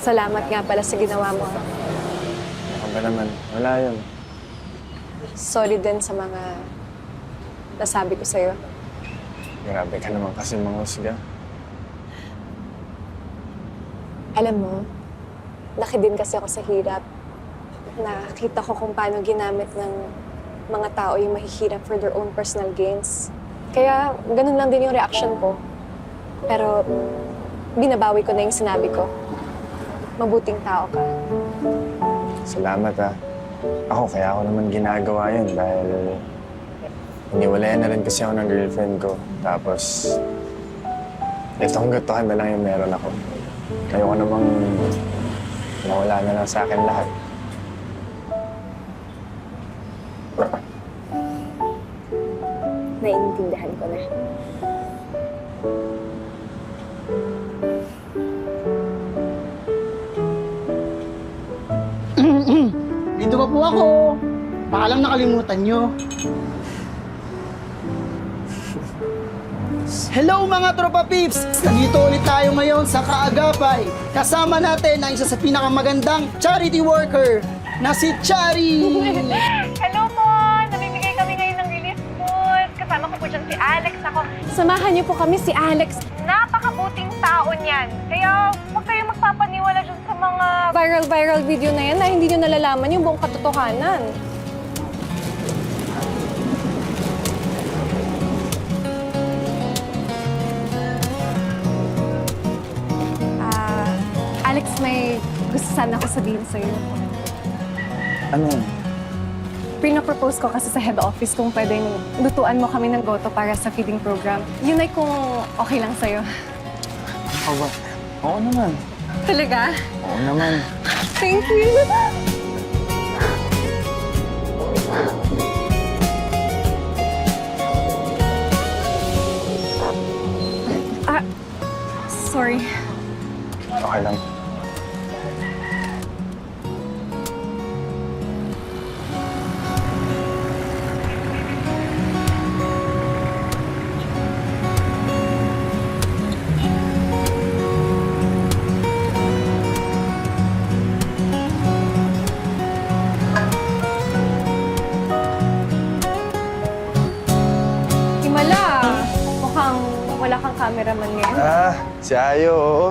Salamat nga pala sa ginawa mo. Ano ba naman? Wala yun. Sorry din sa mga nasabi ko sa'yo. Grabe ka naman kasi manghusga. Alam mo, laki din kasi ako sa hirap. Nakita ko kung paano ginamit ng mga tao yung mahihirap for their own personal gains. Kaya ganun lang din yung reaction ko. Pero binabawi ko na yung sinabi ko. Mabuting tao ka. Salamat ah. Ako, kaya ako naman ginagawa yun dahil iniwalayan na rin kasi ako ng girlfriend ko. Tapos, itong gutuhan na lang yung meron ako. Ayoko namang nawala na lang sa akin lahat. Naiintindihan ko na. Dito pa po ako. Baka lang nakalimutan nyo. Hello mga tropa peeps! Nandito ulit tayo ngayon sa Kaagapay. Kasama natin ang isa sa pinakamagandang charity worker na si Chari! Hello po! Namimigay kami ngayon ng relief food. Kasama ko po dyan si Alex. Ako, Samahan niyo po kami si Alex. napakabuting tao niyan. Kaya huwag kayong magpapaniwala dyan sa mga... Viral video na yan na hindi niyo nalalaman yung buong katotohanan. Alex, may gusto sana ako sabihin sa'yo. Ano? Pinapropose ko kasi sa head office kung pwedeng lutuan mo kami ng goto para sa feeding program. Yun ay kung okay lang sa'yo. Ako ba? Oo naman. Talaga? Oo naman. Thank you! Sorry. Okay lang. Himala, mukhang wala kang cameraman ngayon. Ah, si Ayo, oo.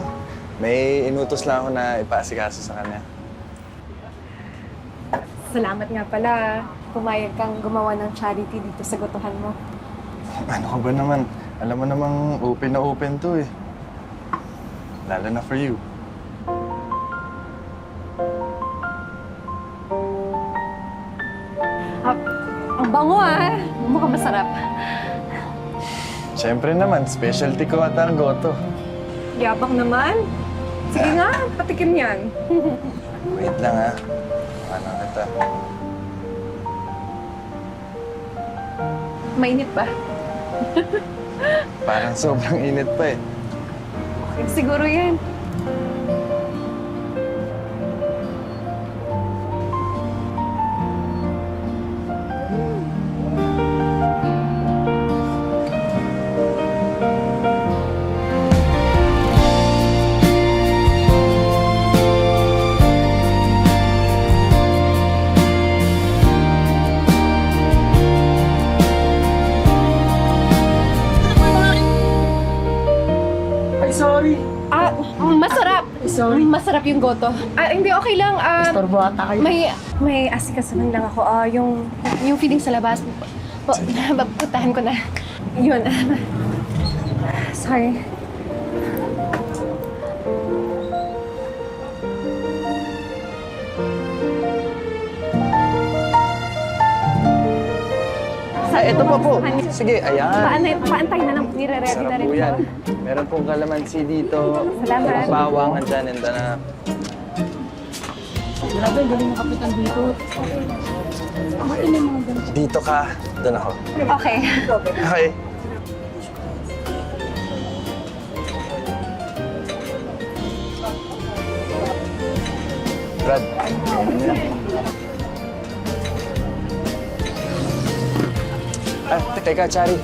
May inutos lang ako na ipaasikaso sa kanya. Salamat nga pala. Pumayag kang gumawa ng charity dito sa gotohan mo. Ano ka ba naman? Alam mo namang open na open to eh. Lalo na for you. Ang bango ah! Mukhang masarap. Siyempre naman, specialty ko ata ang goto. Yabang naman. Sige nga, patikim yan. Wait lang ha. Ano kita? Mainit ba? Parang sobrang init pa eh. Okay, siguro yan. Ay, sorry. Masarap. Sorry. Masarap yung goto. Hindi, okay lang. Istorbo ata kayo. May asikasanan lang ako. Yung feeling sa labas. Putahan ko na. Yun. Sorry. Ito pa po. Sige, ayan. Paantay na lang. Nire-ready na Sarap rin po yan. ko. Meron pong kalamansi dito. Salamat. Bawang, andyan, and na. Grabe, galing ng kapitan dito. Dito ka. Doon ako. Okay. Okay. Brad. Teka, Chari.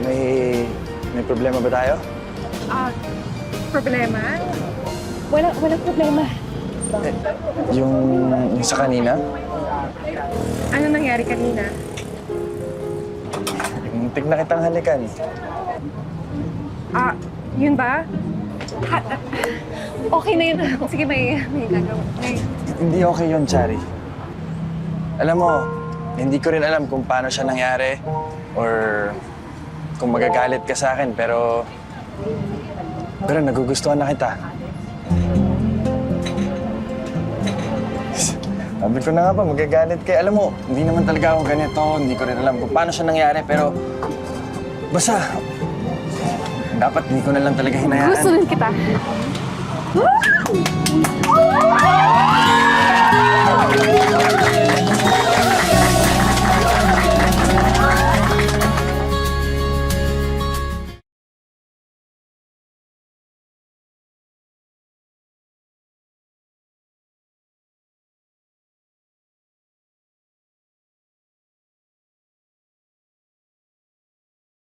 May problema ba tayo? Problema? Walang problema. Yung sa kanina, Ano nangyari kanina? muntik na kitang halikan. Ah, yun ba? Okay na yun. Sige, may gagawin. Hindi okay yun, Chari. Alam mo, hindi ko rin alam kung paano siya nangyari or kung magagalit ka sa akin, pero nagugustuhan na kita. Sabi ko na nga ba, magagalit kayo. Alam mo, hindi naman talaga ako ganito. Hindi ko rin alam kung paano siya nangyari, pero basta, dapat hindi ko na lang talaga hinayaan. Gusto din kita.